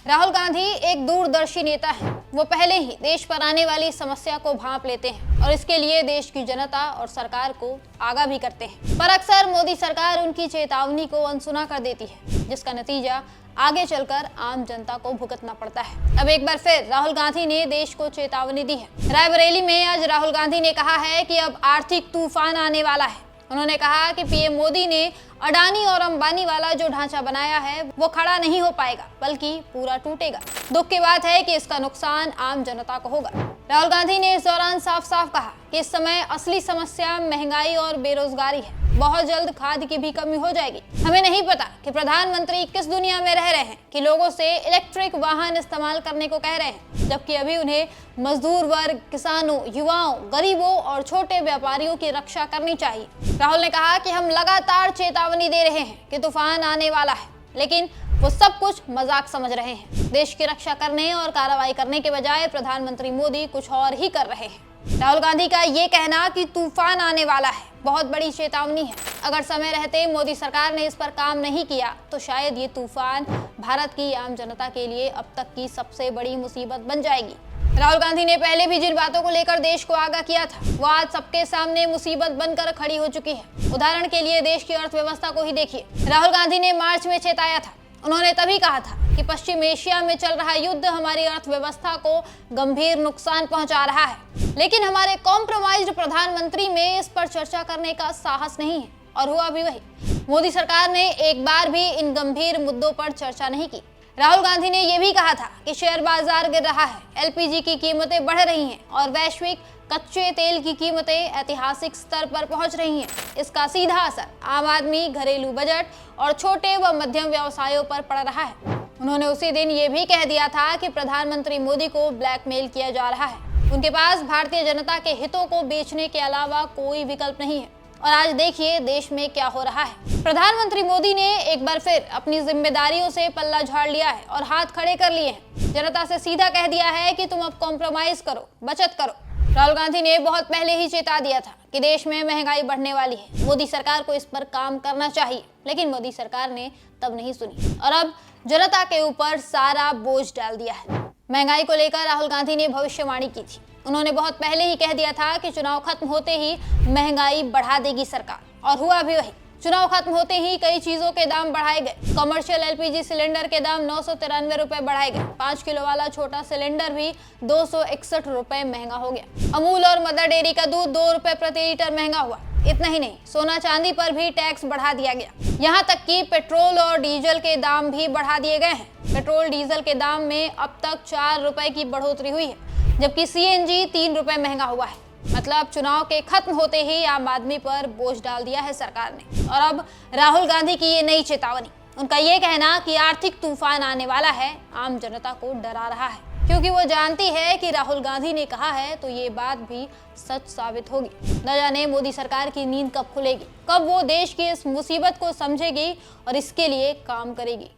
राहुल गांधी एक दूरदर्शी नेता है। वो पहले ही देश पर आने वाली समस्या को भांप लेते हैं और इसके लिए देश की जनता और सरकार को आगाह भी करते हैं। पर अक्सर मोदी सरकार उनकी चेतावनी को अनसुना कर देती है, जिसका नतीजा आगे चलकर आम जनता को भुगतना पड़ता है। अब एक बार फिर राहुल गांधी ने देश को चेतावनी दी है। रायबरेली में आज राहुल गांधी ने कहा है कि अब आर्थिक तूफान आने वाला है। उन्होंने कहा कि पीएम मोदी ने अडानी और अंबानी वाला जो ढांचा बनाया है वो खड़ा नहीं हो पाएगा, बल्कि पूरा टूटेगा। दुख की बात है कि इसका नुकसान आम जनता को होगा। राहुल गांधी ने इस दौरान साफ साफ कहा कि इस समय असली समस्या महंगाई और बेरोजगारी है। बहुत जल्द खाद की भी कमी हो जाएगी। हमें नहीं पता कि प्रधानमंत्री किस दुनिया में रह रहे हैं कि लोगों से इलेक्ट्रिक वाहन इस्तेमाल करने को कह रहे हैं, जबकि अभी उन्हें मजदूर वर्ग, किसानों, युवाओं, गरीबों और छोटे व्यापारियों की रक्षा करनी चाहिए। राहुल ने कहा कि हम लगातार चेतावनी दे रहे हैं कि तूफान आने वाला है, लेकिन वो सब कुछ मजाक समझ रहे हैं। देश की रक्षा करने और कार्रवाई करने के बजाय प्रधानमंत्री मोदी कुछ और ही कर रहे हैं। राहुल गांधी का ये कहना कि तूफान आने वाला है बहुत बड़ी चेतावनी है। अगर समय रहते मोदी सरकार ने इस पर काम नहीं किया तो शायद ये तूफान भारत की आम जनता के लिए अब तक की सबसे बड़ी मुसीबत बन जाएगी। राहुल गांधी ने पहले भी जिन बातों को लेकर देश को आगाह किया था वो आज सबके सामने मुसीबत बनकर खड़ी हो चुकी है। उदाहरण के लिए देश की अर्थव्यवस्था को ही देखिए। राहुल गांधी ने मार्च में चेताया था। उन्होंने तभी कहा था कि पश्चिम एशिया में चल रहा युद्ध हमारी अर्थव्यवस्था को गंभीर नुकसान पहुंचा रहा है, लेकिन हमारे कॉम्प्रोमाइज्ड प्रधानमंत्री में इस पर चर्चा करने का साहस नहीं है और हुआ भी वही। मोदी सरकार ने एक बार भी इन गंभीर मुद्दों पर चर्चा नहीं की। राहुल गांधी ने यह भी कहा था कि शेयर बाजार गिर रहा है, एलपीजी की कीमतें बढ़ रही हैं और वैश्विक कच्चे तेल की कीमतें ऐतिहासिक स्तर पर पहुंच रही हैं। इसका सीधा असर आम आदमी, घरेलू बजट और छोटे व मध्यम व्यवसायों पर पड़ रहा है। उन्होंने उसी दिन ये भी कह दिया था कि प्रधानमंत्री मोदी को ब्लैकमेल किया जा रहा है। उनके पास भारतीय जनता के हितों को बेचने के अलावा कोई विकल्प नहीं है। और आज देखिए देश में क्या हो रहा है। प्रधानमंत्री मोदी ने एक बार फिर अपनी जिम्मेदारियों से पल्ला झाड़ लिया है और हाथ खड़े कर लिए हैं। जनता से सीधा कह दिया है कि तुम अब कॉम्प्रोमाइज करो, बचत करो। राहुल गांधी ने बहुत पहले ही चेता दिया था कि देश में महंगाई बढ़ने वाली है। मोदी सरकार को इस पर काम करना चाहिए, लेकिन मोदी सरकार ने तब नहीं सुनी और अब जनता के ऊपर सारा बोझ डाल दिया है। महंगाई को लेकर राहुल गांधी ने भविष्यवाणी की थी। उन्होंने बहुत पहले ही कह दिया था कि चुनाव खत्म होते ही महंगाई बढ़ा देगी सरकार, और हुआ भी वही। चुनाव खत्म होते ही कई चीजों के दाम बढ़ाए गए। कमर्शियल एलपीजी सिलेंडर के दाम 993 रुपए बढ़ाए गए। 5 किलो वाला छोटा सिलेंडर भी 261 रुपए महंगा हो गया। अमूल और मदर डेयरी का दूध 2 रुपए प्रति लीटर महंगा हुआ। इतना ही नहीं, सोना चांदी पर भी टैक्स बढ़ा दिया गया। यहाँ तक कि पेट्रोल और डीजल के दाम भी बढ़ा दिए गए हैं। पेट्रोल डीजल के दाम में अब तक 4 रुपए की बढ़ोतरी हुई है, जबकि सीएनजी 3 रुपए महंगा हुआ है। मतलब चुनाव के खत्म होते ही आम आदमी पर बोझ डाल दिया है सरकार ने। और अब राहुल गांधी की ये नई चेतावनी, उनका ये कहना कि आर्थिक तूफान आने वाला है, आम जनता को डरा रहा है, क्योंकि वो जानती है कि राहुल गांधी ने कहा है तो ये बात भी सच साबित होगी। न जाने मोदी सरकार की नींद कब खुलेगी, कब वो देश की इस मुसीबत को समझेगी और इसके लिए काम करेगी।